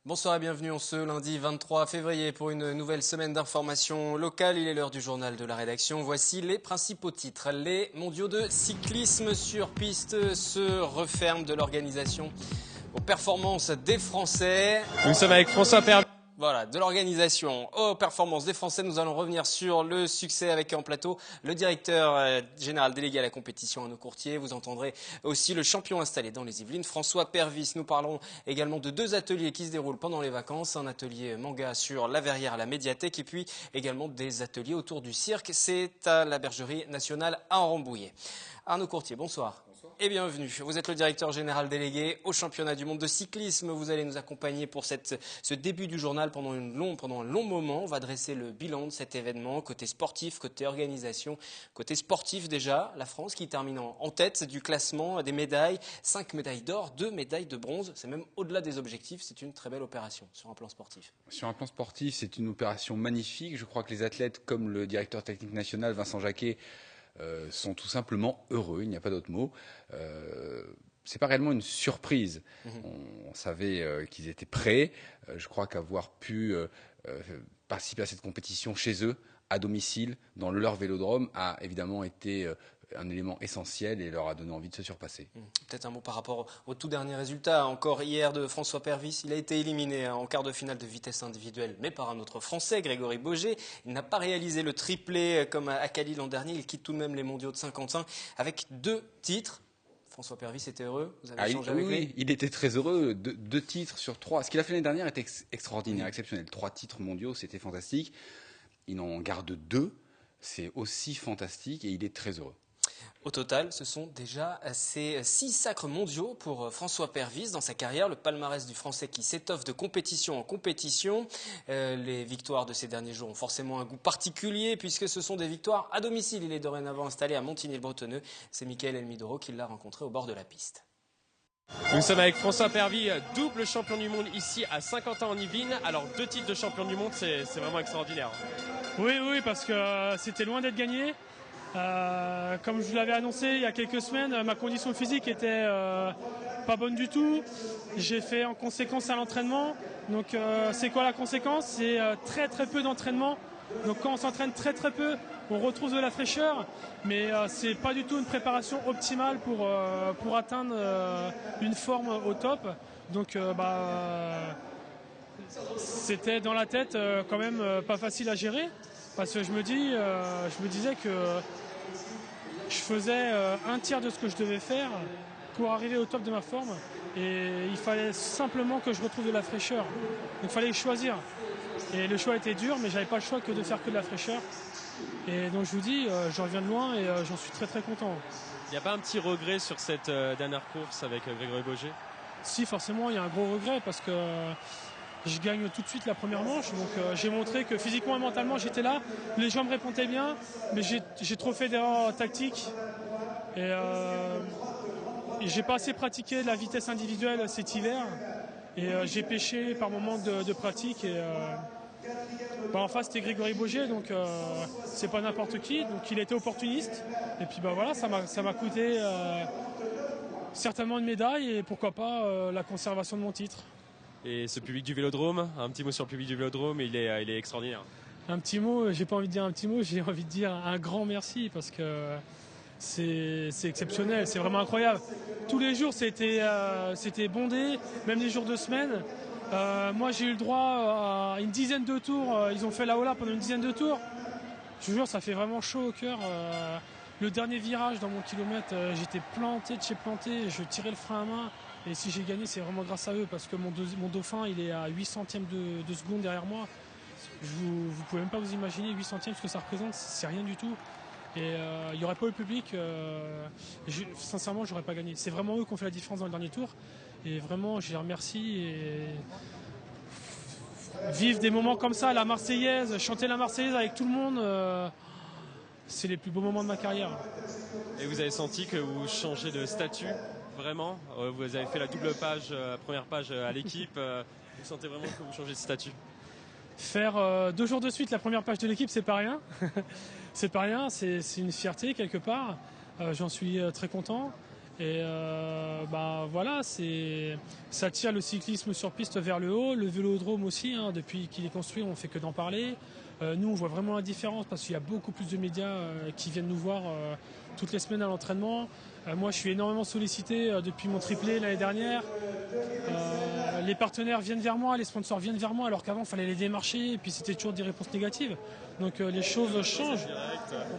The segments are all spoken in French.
Bonsoir et bienvenue en ce lundi 23 février pour une nouvelle semaine d'information locale. Il est l'heure du journal de la rédaction. Voici les principaux titres. Les mondiaux de cyclisme sur piste se referment de l'organisation aux performances des Français. Nous sommes avec François Pervis. Voilà, de l'organisation aux performances des Français. Nous allons revenir sur le succès avec en plateau le directeur général délégué à la compétition, Arnaud Courtier. Vous entendrez aussi le champion installé dans les Yvelines, François Pervis. Nous parlons également de deux ateliers qui se déroulent pendant les vacances. Un atelier manga sur la Verrière à la médiathèque et puis également des ateliers autour du cirque. C'est à la Bergerie nationale à Rambouillet. Arnaud Courtier, bonsoir. Et bienvenue. Vous êtes le directeur général délégué au championnat du monde de cyclisme. Vous allez nous accompagner pour ce début du journal pendant un long moment. On va dresser le bilan de cet événement, côté sportif, côté organisation, côté sportif déjà. La France qui termine en tête du classement des médailles. 5 médailles d'or, 2 médailles de bronze. C'est même au-delà des objectifs. C'est une très belle opération sur un plan sportif. Sur un plan sportif, c'est une opération magnifique. Je crois que les athlètes, comme le directeur technique national, Vincent Jacquet, sont tout simplement heureux, il n'y a pas d'autre mot. C'est pas réellement une surprise. On savait qu'ils étaient prêts. Je crois qu'avoir pu participer à cette compétition chez eux, à domicile, dans leur vélodrome, a évidemment été un élément essentiel et leur a donné envie de se surpasser. Peut-être un mot par rapport au tout dernier résultat, encore hier de François Pervis. Il a été éliminé en quart de finale de vitesse individuelle, mais par un autre Français, Grégory Boger. Il n'a pas réalisé le triplé comme à Cali l'an dernier. Il quitte tout de même les mondiaux de 55 avec 2 titres. François Pervis était heureux. Vous avez échangé avec lui ? Oui, il était très heureux. 2 titres sur 3. Ce qu'il a fait l'année dernière était extraordinaire, exceptionnel. 3 titres mondiaux, c'était fantastique. Il en garde 2. C'est aussi fantastique et il est très heureux. Au total, ce sont déjà ces 6 sacres mondiaux pour François Pervis dans sa carrière. Le palmarès du Français qui s'étoffe de compétition en compétition. Les victoires de ces derniers jours ont forcément un goût particulier puisque ce sont des victoires à domicile. Il est dorénavant installé à Montigny-le-Bretonneux. C'est Mickaël Elmidoro qui l'a rencontré au bord de la piste. Nous sommes avec François Pervis, double champion du monde ici à Saint-Quentin en Yvelines. Alors 2 titres de champion du monde, c'est vraiment extraordinaire. Oui, parce que c'était loin d'être gagné. Comme je vous l'avais annoncé il y a quelques semaines, ma condition physique était pas bonne du tout. J'ai fait en conséquence à l'entraînement. Donc c'est quoi la conséquence? C'est très peu d'entraînement. Donc quand on s'entraîne très peu, on retrouve de la fraîcheur, mais c'est pas du tout une préparation optimale pour atteindre une forme au top. Donc c'était dans la tête quand même pas facile à gérer. Parce que je me disais que je faisais un tiers de ce que je devais faire pour arriver au top de ma forme. Et il fallait simplement que je retrouve de la fraîcheur. Donc il fallait choisir. Et le choix était dur, mais j'avais pas le choix que de faire que de la fraîcheur. Et donc je vous dis, j'en reviens de loin et j'en suis très content. Il n'y a pas un petit regret sur cette dernière course avec Grégory Boger? Si, forcément, il y a un gros regret parce que je gagne tout de suite la première manche, donc j'ai montré que physiquement et mentalement j'étais là. Les gens me répondaient bien, mais j'ai trop fait d'erreurs tactiques et j'ai pas assez pratiqué de la vitesse individuelle cet hiver et j'ai pêché par moment de pratique et en face c'était Grégory Boger, donc c'est pas n'importe qui, donc il était opportuniste et puis voilà, ça m'a coûté certainement une médaille et pourquoi pas la conservation de mon titre. Et ce public du Vélodrome, un petit mot sur le public du Vélodrome, il est extraordinaire. Un petit mot, j'ai pas envie de dire un petit mot, j'ai envie de dire un grand merci parce que c'est exceptionnel, c'est vraiment incroyable. Tous les jours c'était bondé, même les jours de semaine. Moi j'ai eu le droit à une dizaine de tours, ils ont fait la Ola pendant une dizaine de tours. Je vous jure, ça fait vraiment chaud au cœur. Le dernier virage dans mon kilomètre, j'étais planté de chez planté, je tirais le frein à main. Et si j'ai gagné, c'est vraiment grâce à eux parce que mon dauphin, il est à 8 centièmes de seconde derrière moi. Vous pouvez même pas vous imaginer 8 centièmes ce que ça représente, c'est rien du tout. Et il n'y aurait pas eu le public, sincèrement, j'aurais pas gagné. C'est vraiment eux qui ont fait la différence dans le dernier tour. Et vraiment, je les remercie. Et vivre des moments comme ça, la Marseillaise, chanter la Marseillaise avec tout le monde, c'est les plus beaux moments de ma carrière. Et vous avez senti que vous changez de statut? Vraiment, vous avez fait la double page, première page à l'équipe. Vous sentez vraiment que vous changez de statut? Faire 2 jours de suite la première page de l'équipe, c'est pas rien. C'est pas rien, c'est une fierté quelque part. J'en suis très content. Et voilà, ça tire le cyclisme sur piste vers le haut, le vélodrome aussi, hein, depuis qu'il est construit, on ne fait que d'en parler. Nous, on voit vraiment la différence parce qu'il y a beaucoup plus de médias qui viennent nous voir toutes les semaines à l'entraînement. Moi, je suis énormément sollicité depuis mon triplé l'année dernière. Les partenaires viennent vers moi, les sponsors viennent vers moi, alors qu'avant, il fallait les démarcher et puis c'était toujours des réponses négatives. Donc les choses changent.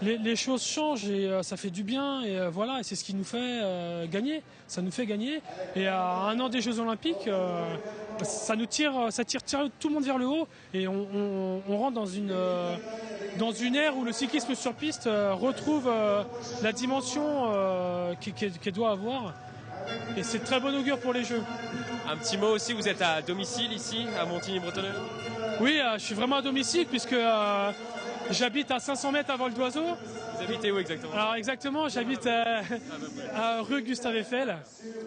Les choses changent et ça fait du bien. Et voilà, et c'est ce qui nous fait gagner. Ça nous fait gagner. Et à un an des Jeux Olympiques, ça tire tout le monde vers le haut et on rentre dans une ère où le cyclisme sur piste retrouve la dimension qu'elle doit avoir. Et c'est de très bon augure pour les Jeux. Un petit mot aussi, vous êtes à domicile ici, à Montigny-Bretonneux? Oui, je suis vraiment à domicile puisque j'habite à 500 mètres à Vol d'Oiseau. Vous habitez où exactement? Alors exactement, j'habite à rue Gustave Eiffel.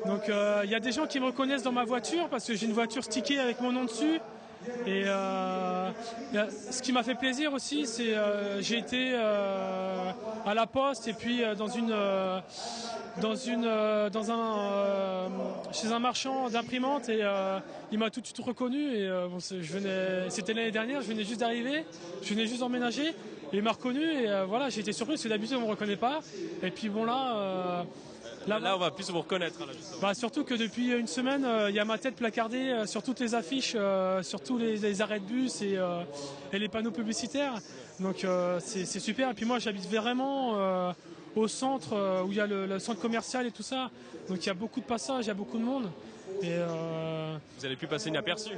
Donc il y a des gens qui me reconnaissent dans ma voiture parce que j'ai une voiture stickée avec mon nom dessus. Et ce qui m'a fait plaisir aussi, c'est j'ai été à la poste et puis chez un marchand d'imprimantes et il m'a tout de suite reconnu et c'était l'année dernière, je venais juste d'arriver, je venais juste d'emménager et il m'a reconnu et voilà, j'ai été surpris parce que d'habitude on ne me reconnaît pas et puis bon là on va plus vous reconnaître. Là, surtout que depuis une semaine, il y a ma tête placardée sur toutes les affiches, sur tous les arrêts de bus et les panneaux publicitaires. Donc c'est super. Et puis moi, j'habite vraiment au centre où il y a le centre commercial et tout ça. Donc il y a beaucoup de passages, il y a beaucoup de monde. Et vous allez plus passer inaperçu.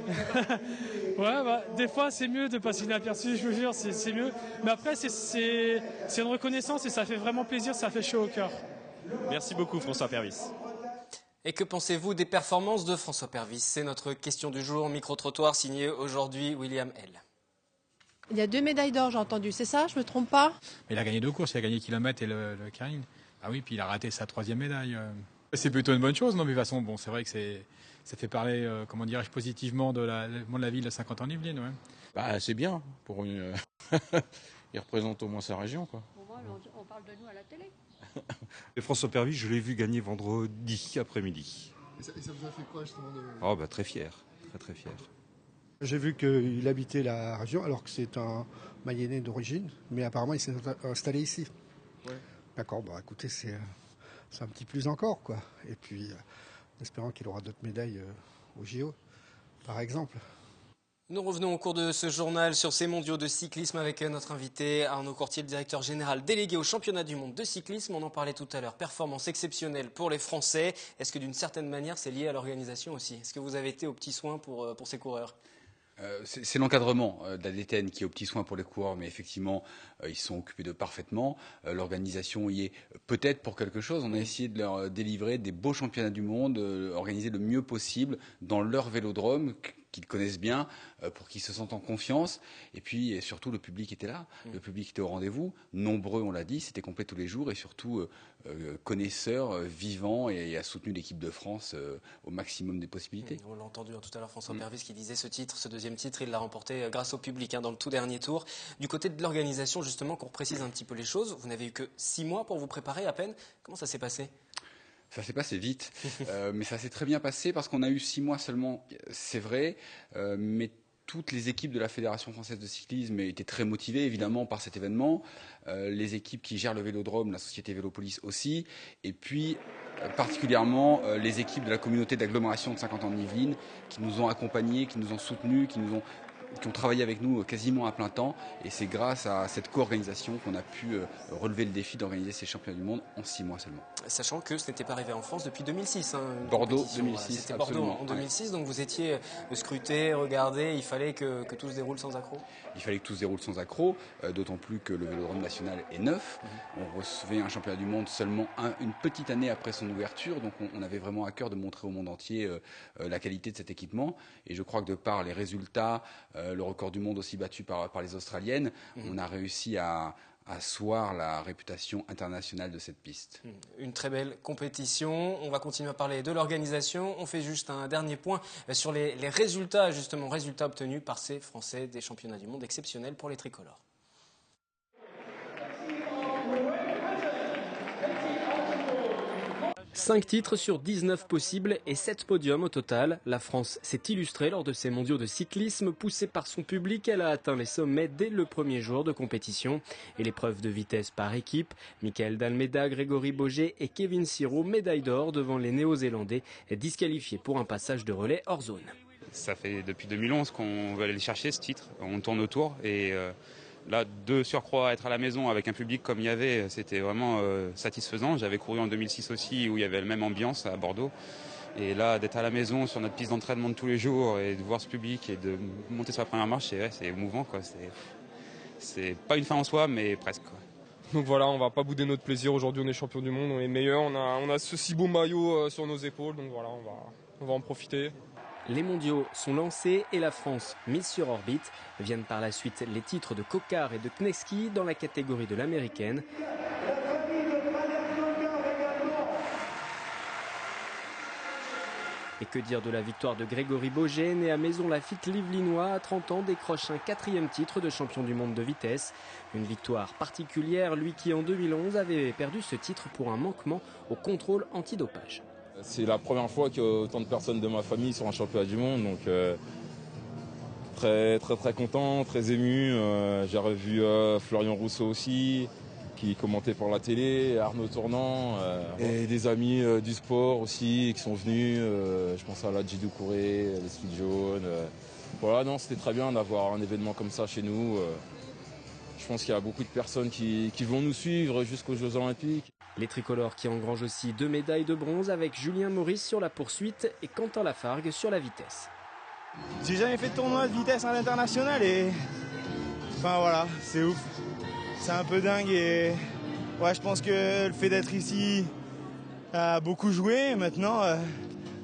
Ouais, des fois c'est mieux de passer inaperçu, je vous jure, c'est mieux. Mais après, c'est une reconnaissance et ça fait vraiment plaisir, ça fait chaud au cœur. Merci beaucoup François Pervis. Et que pensez-vous des performances de François Pervis? C'est notre question du jour, micro-trottoir signé aujourd'hui William L. Il y a 2 médailles d'or, j'ai entendu, c'est ça? Je me trompe pas? Il a gagné 2 courses, il a gagné kilomètre et le carring. Ah oui, puis il a raté sa 3e médaille. C'est plutôt une bonne chose, non? Mais de toute façon, bon, c'est vrai que ça fait parler, comment dirais-je, positivement de la ville de Saint-Quentin-en-Yvelines. Ouais. Bah, c'est bien, pour une... il représente au moins sa région, quoi. Au moins, on parle de nous à la télé. Et François Pervis, je l'ai vu gagner vendredi après-midi. Et ça vous a fait quoi justement Très fier, très fier. J'ai vu qu'il habitait la région alors que c'est un Mayennais d'origine, mais apparemment il s'est installé ici. Ouais. D'accord, écoutez, c'est un petit plus encore, quoi. Et puis, en espérant qu'il aura d'autres médailles au JO, par exemple. Nous revenons au cours de ce journal sur ces mondiaux de cyclisme avec notre invité Arnaud Courtier, le directeur général délégué au championnat du monde de cyclisme. On en parlait tout à l'heure, performance exceptionnelle pour les Français. Est-ce que d'une certaine manière c'est lié à l'organisation aussi? Est-ce que vous avez été aux petits soins pour ces coureurs? C'est l'encadrement de la DTN qui est aux petits soins pour les coureurs, mais effectivement, ils sont occupés de parfaitement. L'organisation y est peut-être pour quelque chose. On a essayé de leur délivrer des beaux championnats du monde, organisés le mieux possible dans leur vélodrome, qu'ils connaissent bien, pour qu'ils se sentent en confiance. Et puis, et surtout, le public était là. Le public était au rendez-vous. Nombreux, on l'a dit, c'était complet tous les jours. Et surtout, connaisseur, vivant, et a soutenu l'équipe de France au maximum des possibilités. On l'a entendu tout à l'heure, François Pervis qui disait ce deuxième titre, il l'a remporté grâce au public dans le tout dernier tour. Du côté de l'organisation, justement, qu'on précise un petit peu les choses, vous n'avez eu que 6 mois pour vous préparer à peine. Comment ça s'est passé? Ça s'est passé vite, mais ça s'est très bien passé parce qu'on a eu 6 mois seulement, c'est vrai, mais toutes les équipes de la Fédération française de cyclisme étaient très motivées, évidemment, par cet événement. Les équipes qui gèrent le vélodrome, la société Vélopolis aussi, et puis particulièrement les équipes de la communauté d'agglomération de Saint-Quentin-en-Yvelines qui nous ont accompagnés, qui nous ont soutenus, qui ont travaillé avec nous quasiment à plein temps. Et c'est grâce à cette co-organisation qu'on a pu relever le défi d'organiser ces championnats du monde en 6 mois seulement. Sachant que ce n'était pas arrivé en France depuis 2006. Bordeaux 2006, c'était Bordeaux en 2006, donc vous étiez scruté, regardé, il fallait que tout se déroule sans accroc? Il fallait que tout se déroule sans accroc, d'autant plus que le Vélodrome national est neuf. On recevait un championnat du monde seulement une petite année après son ouverture, donc on avait vraiment à cœur de montrer au monde entier la qualité de cet équipement. Et je crois que de par les résultats, le record du monde aussi battu par les Australiennes, on a réussi à asseoir la réputation internationale de cette piste. Une très belle compétition. On va continuer à parler de l'organisation. On fait juste un dernier point sur les résultats, justement, résultats obtenus par ces Français des championnats du monde exceptionnels pour les tricolores. 5 titres sur 19 possibles et 7 podiums au total. La France s'est illustrée lors de ces mondiaux de cyclisme. Poussée par son public, elle a atteint les sommets dès le premier jour de compétition. Et l'épreuve de vitesse par équipe, Michael Dalmeida, Grégory Boget et Kevin Siro, médaille d'or devant les Néo-Zélandais, disqualifiés pour un passage de relais hors zone. Ça fait depuis 2011 qu'on veut aller le chercher ce titre. On tourne autour et là, de surcroît, être à la maison avec un public comme il y avait, c'était vraiment satisfaisant. J'avais couru en 2006 aussi où il y avait la même ambiance à Bordeaux. Et là, d'être à la maison sur notre piste d'entraînement de tous les jours et de voir ce public et de monter sur la première marche, c'est émouvant, quoi. C'est pas une fin en soi, mais presque, quoi. Donc voilà, on va pas bouder notre plaisir. Aujourd'hui, on est champion du monde, on est meilleur. On a ce si beau maillot sur nos épaules. Donc voilà, on va en profiter. Les mondiaux sont lancés et la France, mise sur orbite. Viennent par la suite les titres de Coquard et de Kneski dans la catégorie de l'américaine. Et que dire de la victoire de Grégory Boget, né à Maisons-Laffitte-Livlinois, à 30 ans, décroche un 4e titre de champion du monde de vitesse. Une victoire particulière, lui qui en 2011 avait perdu ce titre pour un manquement au contrôle antidopage. C'est la première fois qu'il y a autant de personnes de ma famille sur un championnat du monde, donc très content, très ému. J'ai revu Florian Rousseau aussi, qui commentait pour la télé, Arnaud Tournant, et des amis du sport aussi qui sont venus. Je pense à Ladji Doucouré, Leslie Jaune. Voilà, non, c'était très bien d'avoir un événement comme ça chez nous. Je pense qu'il y a beaucoup de personnes qui vont nous suivre jusqu'aux Jeux Olympiques. Les tricolores qui engrangent aussi 2 médailles de bronze avec Julien Maurice sur la poursuite et Quentin Lafargue sur la vitesse. J'ai jamais fait de tournoi de vitesse à l'international et enfin voilà, c'est ouf. C'est un peu dingue et ouais, je pense que le fait d'être ici a beaucoup joué. Maintenant,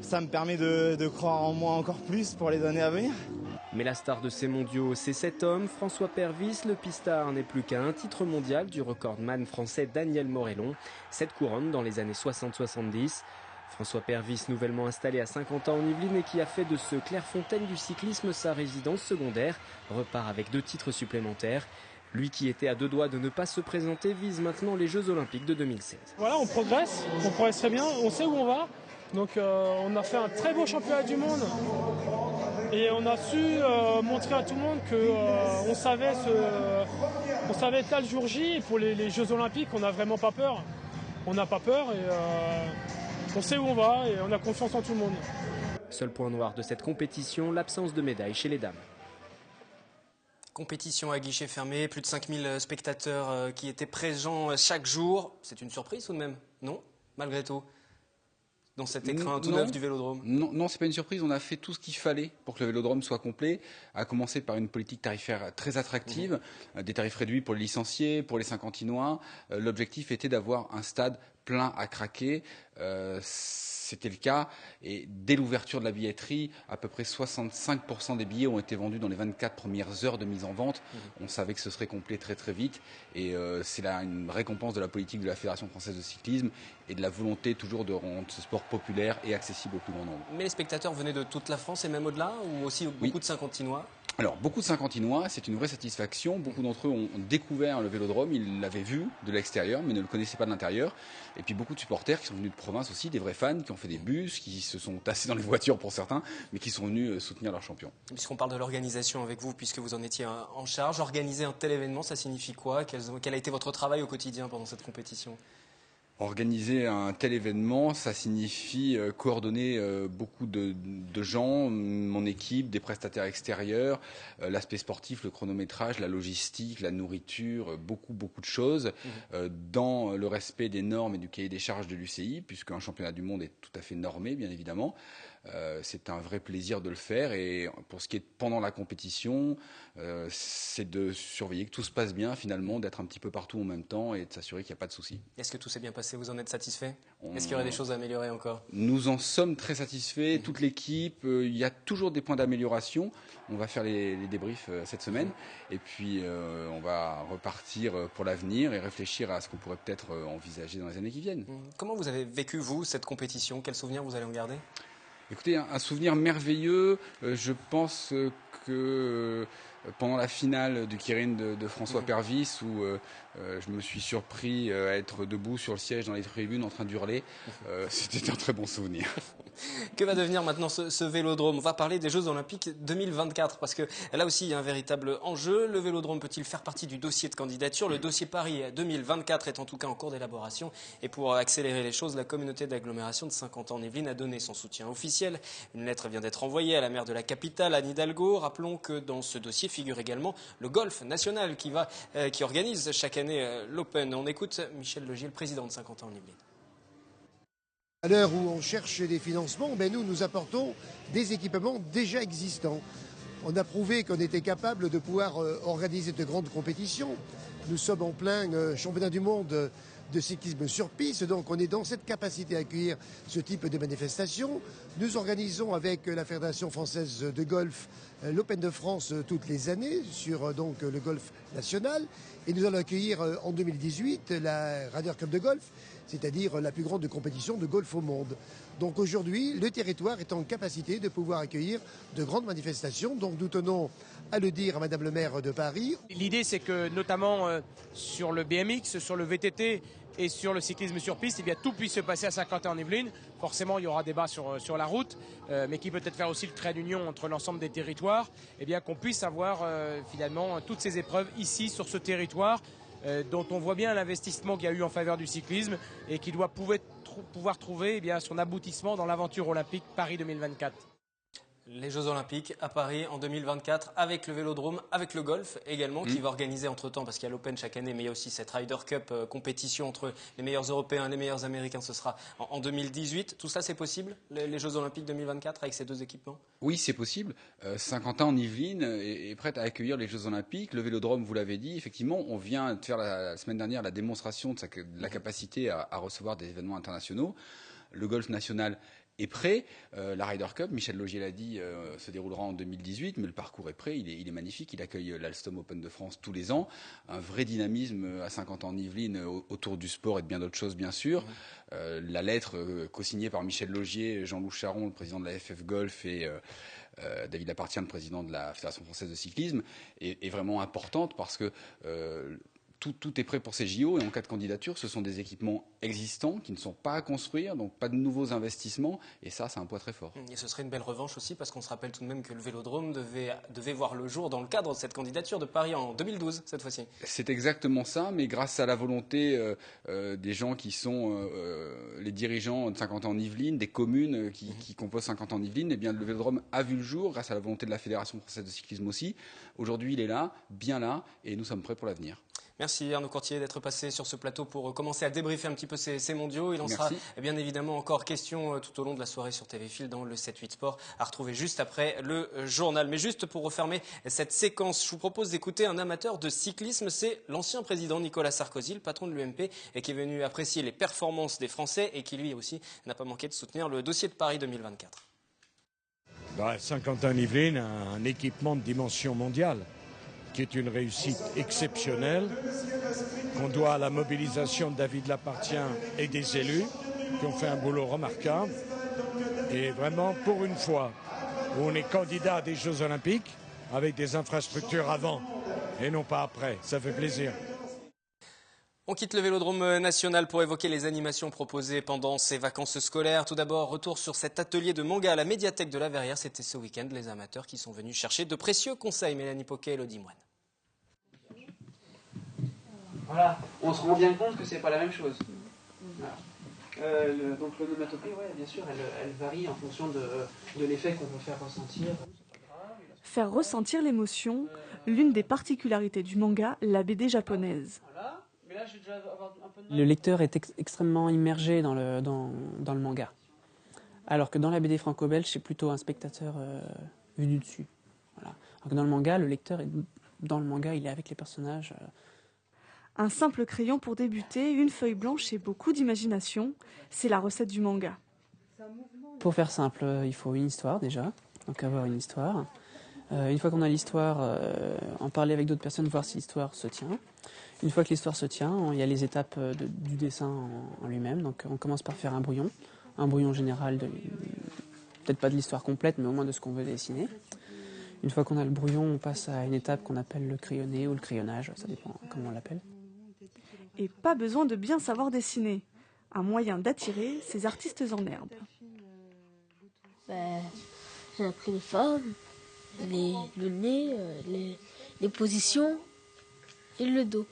ça me permet de croire en moi encore plus pour les années à venir. Mais la star de ces mondiaux, c'est cet homme, François Pervis. Le pistard n'est plus qu'à un titre mondial du recordman français Daniel Morellon. 7 couronnes dans les années 60-70. François Pervis, nouvellement installé à 50 ans en Yvelines et qui a fait de ce Clairefontaine du cyclisme sa résidence secondaire, repart avec 2 titres supplémentaires. Lui qui était à 2 doigts de ne pas se présenter vise maintenant les Jeux Olympiques de 2016. Voilà, on progresse très bien, on sait où on va. Donc on a fait un très beau championnat du monde et on a su montrer à tout le monde qu'on savait être là le jour J. Et pour les Jeux Olympiques, on n'a vraiment pas peur. On n'a pas peur et on sait où on va et on a confiance en tout le monde. Seul point noir de cette compétition, l'absence de médaille chez les dames. Compétition à guichet fermé, plus de 5000 spectateurs qui étaient présents chaque jour. C'est une surprise tout de même, non? Malgré tout, dans cet écrin tout neuf du Vélodrome. Non, c'est pas une surprise. On a fait tout ce qu'il fallait pour que le Vélodrome soit complet. À commencer par une politique tarifaire très attractive, des tarifs réduits pour les licenciés, pour les Saint-Quentinois. L'objectif était d'avoir un stade plein à craquer. C'était le cas et dès l'ouverture de la billetterie, à peu près 65% des billets ont été vendus dans les 24 premières heures de mise en vente. On savait que ce serait complet très vite et c'est là une récompense de la politique de la Fédération française de cyclisme et de la volonté toujours de rendre ce sport populaire et accessible au plus grand nombre. Mais les spectateurs venaient de toute la France et même au-delà, ou aussi beaucoup de Saint-Quentinois? Alors, beaucoup de Saint-Quentinois, c'est une vraie satisfaction. Beaucoup d'entre eux ont découvert le Vélodrome, ils l'avaient vu de l'extérieur, mais ne le connaissaient pas de l'intérieur. Et puis beaucoup de supporters qui sont venus de province aussi, des vrais fans, qui ont fait des bus, qui se sont tassés dans les voitures pour certains, mais qui sont venus soutenir leur champion. Puisqu'on parle de l'organisation avec vous, puisque vous en étiez en charge, organiser un tel événement, ça signifie quoi? Quel a été votre travail au quotidien pendant cette compétition? Organiser un tel événement, ça signifie coordonner beaucoup de gens, mon équipe, des prestataires extérieurs, l'aspect sportif, le chronométrage, la logistique, la nourriture, beaucoup de choses, dans le respect des normes et du cahier des charges de l'UCI, puisqu'un championnat du monde est tout à fait normé, bien évidemment. C'est un vrai plaisir de le faire et pour ce qui est pendant la compétition, c'est de surveiller que tout se passe bien finalement, d'être un petit peu partout en même temps et de s'assurer qu'il n'y a pas de soucis. Est-ce que tout s'est bien passé? Vous en êtes satisfait? Est-ce qu'il y aurait des choses à améliorer encore? Nous en sommes très satisfaits, toute l'équipe. Il y a toujours des points d'amélioration. On va faire les débriefs cette semaine et puis on va repartir pour l'avenir et réfléchir à ce qu'on pourrait peut-être envisager dans les années qui viennent. Comment vous avez vécu, vous, cette compétition? Quels souvenirs vous allez en garder? Écoutez, un souvenir merveilleux. Je pense que pendant la finale du Kirin de François Pervis où je me suis surpris à être debout sur le siège dans les tribunes en train d'hurler. C'était un très bon souvenir. Que va devenir maintenant ce vélodrome? On va parler des Jeux Olympiques 2024 parce que là aussi il y a un véritable enjeu. Le vélodrome peut-il faire partie du dossier de candidature? Le dossier Paris 2024 est en tout cas en cours d'élaboration et pour accélérer les choses, la communauté d'agglomération de Saint-Quentin-en-Yvelines a donné son soutien officiel. Une lettre vient d'être envoyée à la maire de la capitale, Anne Hidalgo. Rappelons que dans ce dossier figure également le golf national qui organise chaque année l'Open. On écoute Michel Logier, le président de Saint-Quentin-en-Yvelines. À l'heure où on cherche des financements, nous apportons des équipements déjà existants. On a prouvé qu'on était capable de pouvoir organiser de grandes compétitions. Nous sommes en plein championnat du monde de cyclisme sur piste, donc on est dans cette capacité à accueillir ce type de manifestation. Nous organisons avec la Fédération française de golf l'Open de France toutes les années sur donc le golf national et nous allons accueillir en 2018 la Ryder Cup de golf, c'est-à-dire la plus grande compétition de golf au monde. Donc aujourd'hui, le territoire est en capacité de pouvoir accueillir de grandes manifestations. Donc nous tenons à le dire à Madame le maire de Paris. L'idée, c'est que notamment sur le BMX, sur le VTT et sur le cyclisme sur piste, eh bien, tout puisse se passer à Saint-Quentin-en-Yvelines. Forcément, il y aura débat sur la route, mais qui peut peut-être faire aussi le trait d'union entre l'ensemble des territoires, eh bien, qu'on puisse avoir finalement toutes ces épreuves ici, sur ce territoire, dont on voit bien l'investissement qu'il y a eu en faveur du cyclisme et qui doit pouvoir trouver eh bien, son aboutissement dans l'aventure olympique Paris 2024. Les Jeux Olympiques à Paris en 2024 avec le vélodrome, avec le golf également qui va organiser entre-temps parce qu'il y a l'Open chaque année mais il y a aussi cette Ryder Cup compétition entre les meilleurs Européens et les meilleurs Américains, ce sera en 2018. Tout ça c'est possible, les Jeux Olympiques 2024 avec ces deux équipements? Oui, c'est possible. Saint-Quentin-en-Yvelines est prête à accueillir les Jeux Olympiques. Le vélodrome, vous l'avez dit, effectivement, on vient de faire la semaine dernière la démonstration de la capacité à recevoir des événements internationaux. Le golf national est prêt. La Ryder Cup, Michel Logier l'a dit, se déroulera en 2018, mais le parcours est prêt, il est magnifique. Il accueille l'Alstom Open de France tous les ans. Un vrai dynamisme à Saint-Quentin-en-Yvelines autour du sport et de bien d'autres choses, bien sûr. La lettre co-signée par Michel Logier, Jean-Loup Charon, le président de la FF Golf, et David Lapartien, le président de la Fédération française de cyclisme, est vraiment importante parce que tout est prêt pour ces JO et en cas de candidature, ce sont des équipements existants qui ne sont pas à construire, donc pas de nouveaux investissements et ça, c'est un poids très fort. Et ce serait une belle revanche aussi parce qu'on se rappelle tout de même que le vélodrome devait voir le jour dans le cadre de cette candidature de Paris en 2012 cette fois-ci. C'est exactement ça, mais grâce à la volonté des gens qui sont les dirigeants de Saint-Quentin-en-Yvelines, des communes qui composent Saint-Quentin-en-Yvelines, eh bien le vélodrome a vu le jour grâce à la volonté de la Fédération française de cyclisme aussi. Aujourd'hui, il est là, bien là, et nous sommes prêts pour l'avenir. Merci Arnaud Courtier d'être passé sur ce plateau pour commencer à débriefer un petit peu ces mondiaux. Il en sera bien évidemment encore question tout au long de la soirée sur TV Fil dans le 7-8 Sport à retrouver juste après le journal. Mais juste pour refermer cette séquence, je vous propose d'écouter un amateur de cyclisme. C'est l'ancien président Nicolas Sarkozy, le patron de l'UMP, et qui est venu apprécier les performances des Français et qui lui aussi n'a pas manqué de soutenir le dossier de Paris 2024. Saint-Quentin-en-Yvelines a un équipement de dimension mondiale, qui est une réussite exceptionnelle, qu'on doit à la mobilisation de David Lapartien et des élus, qui ont fait un boulot remarquable. Et vraiment, pour une fois, où on est candidat à des Jeux Olympiques, avec des infrastructures avant et non pas après, ça fait plaisir. On quitte le vélodrome national pour évoquer les animations proposées pendant ces vacances scolaires. Tout d'abord, retour sur cet atelier de manga à la médiathèque de la Verrière. C'était ce week-end, les amateurs qui sont venus chercher de précieux conseils. Mélanie Poquet et Elodie Moine. Voilà, on se rend bien compte que c'est pas la même chose. Voilà. Donc l'onomatopée, ouais, bien sûr, elle varie en fonction de l'effet qu'on veut faire ressentir. Faire ressentir l'émotion, l'une des particularités du manga, la BD japonaise. Le lecteur est extrêmement immergé dans le manga. Alors que dans la BD franco-belge, c'est plutôt un spectateur vu du dessus. Voilà. Alors que dans le manga, le lecteur est dans le manga, il est avec les personnages. Un simple crayon pour débuter, une feuille blanche et beaucoup d'imagination, c'est la recette du manga. Pour faire simple, il faut une histoire déjà, donc avoir une histoire. Une fois qu'on a l'histoire, en parler avec d'autres personnes, voir si l'histoire se tient. Une fois que l'histoire se tient, il y a les étapes du dessin en lui-même. Donc on commence par faire un brouillon général, peut-être pas de l'histoire complète, mais au moins de ce qu'on veut dessiner. Une fois qu'on a le brouillon, on passe à une étape qu'on appelle le crayonné ou le crayonnage, ça dépend comment on l'appelle. Et pas besoin de bien savoir dessiner. Un moyen d'attirer ces artistes en herbe. J'ai appris les formes, le nez, les positions et le dos.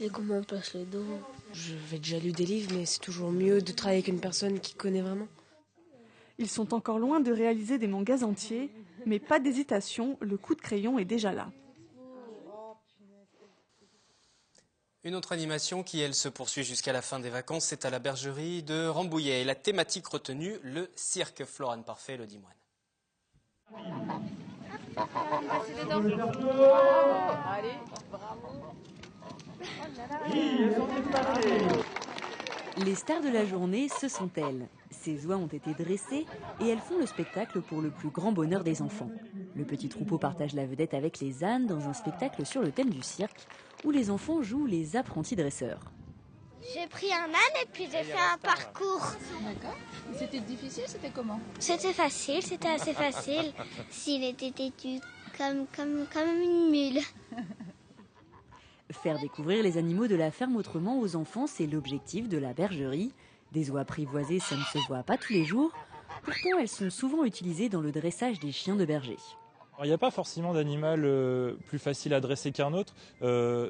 Et comment on place le dos. J'avais déjà lu des livres, mais c'est toujours mieux de travailler avec une personne qui connaît vraiment. Ils sont encore loin de réaliser des mangas entiers, mais pas d'hésitation, le coup de crayon est déjà là. Une autre animation qui, elle, se poursuit jusqu'à la fin des vacances, c'est à la bergerie de Rambouillet. Et la thématique retenue, le cirque. Florane Parfait, le Dimoine. Allez, bravo. Les stars de la journée, ce sont elles. Ces oies ont été dressées et elles font le spectacle pour le plus grand bonheur des enfants. Le petit troupeau partage la vedette avec les ânes dans un spectacle sur le thème du cirque où les enfants jouent les apprentis dresseurs. J'ai pris un âne et puis j'ai fait un parcours. D'accord. C'était difficile, c'était comment? C'était facile, c'était assez facile. S'il était têtu comme une mule. Faire découvrir les animaux de la ferme autrement aux enfants, c'est l'objectif de la bergerie. Des oies apprivoisées, ça ne se voit pas tous les jours. Pourtant, elles sont souvent utilisées dans le dressage des chiens de berger. Il n'y a pas forcément d'animal plus facile à dresser qu'un autre.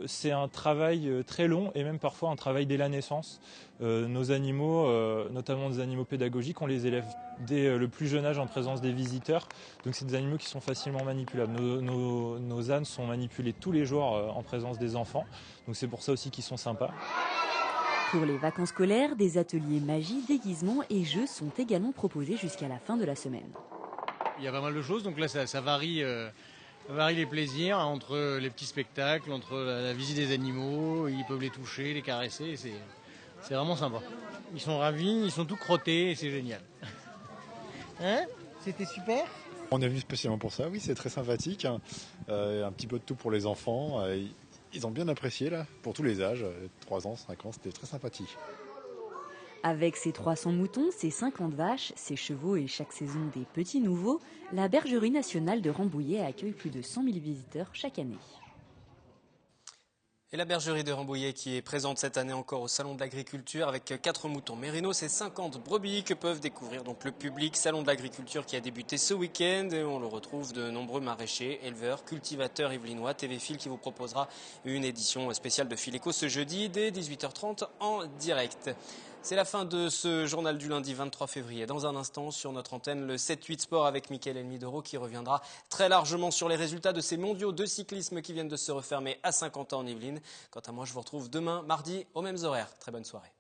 C'est un travail très long et même parfois un travail dès la naissance. Nos animaux, notamment des animaux pédagogiques, on les élève dès le plus jeune âge en présence des visiteurs. Donc c'est des animaux qui sont facilement manipulables. Nos ânes sont manipulés tous les jours en présence des enfants. Donc c'est pour ça aussi qu'ils sont sympas. Pour les vacances scolaires, des ateliers magie, déguisements et jeux sont également proposés jusqu'à la fin de la semaine. Il y a pas mal de choses, donc là ça varie les plaisirs entre les petits spectacles, entre la visite des animaux, ils peuvent les toucher, les caresser, c'est vraiment sympa. Ils sont ravis, ils sont tout crottés et c'est génial. Hein? C'était super? On est venu spécialement pour ça, oui, c'est très sympathique. Un petit peu de tout pour les enfants. Ils ont bien apprécié, là, pour tous les âges, 3 ans, 5 ans, c'était très sympathique. Avec ses 300 moutons, ses 50 vaches, ses chevaux et chaque saison des petits nouveaux, la bergerie nationale de Rambouillet accueille plus de 100 000 visiteurs chaque année. Et la bergerie de Rambouillet qui est présente cette année encore au Salon de l'Agriculture avec 4 moutons mérinos et 50 brebis que peuvent découvrir donc le public. Salon de l'Agriculture qui a débuté ce week-end et on le retrouve de nombreux maraîchers, éleveurs, cultivateurs yvelinois. TV Fil qui vous proposera une édition spéciale de Fileco ce jeudi dès 18h30 en direct. C'est la fin de ce journal du lundi 23 février. Dans un instant, sur notre antenne, le 7-8 Sport avec Mickaël Elmidoro qui reviendra très largement sur les résultats de ces mondiaux de cyclisme qui viennent de se refermer à Saint-Quentin en Yvelines. Quant à moi, je vous retrouve demain, mardi, aux mêmes horaires. Très bonne soirée.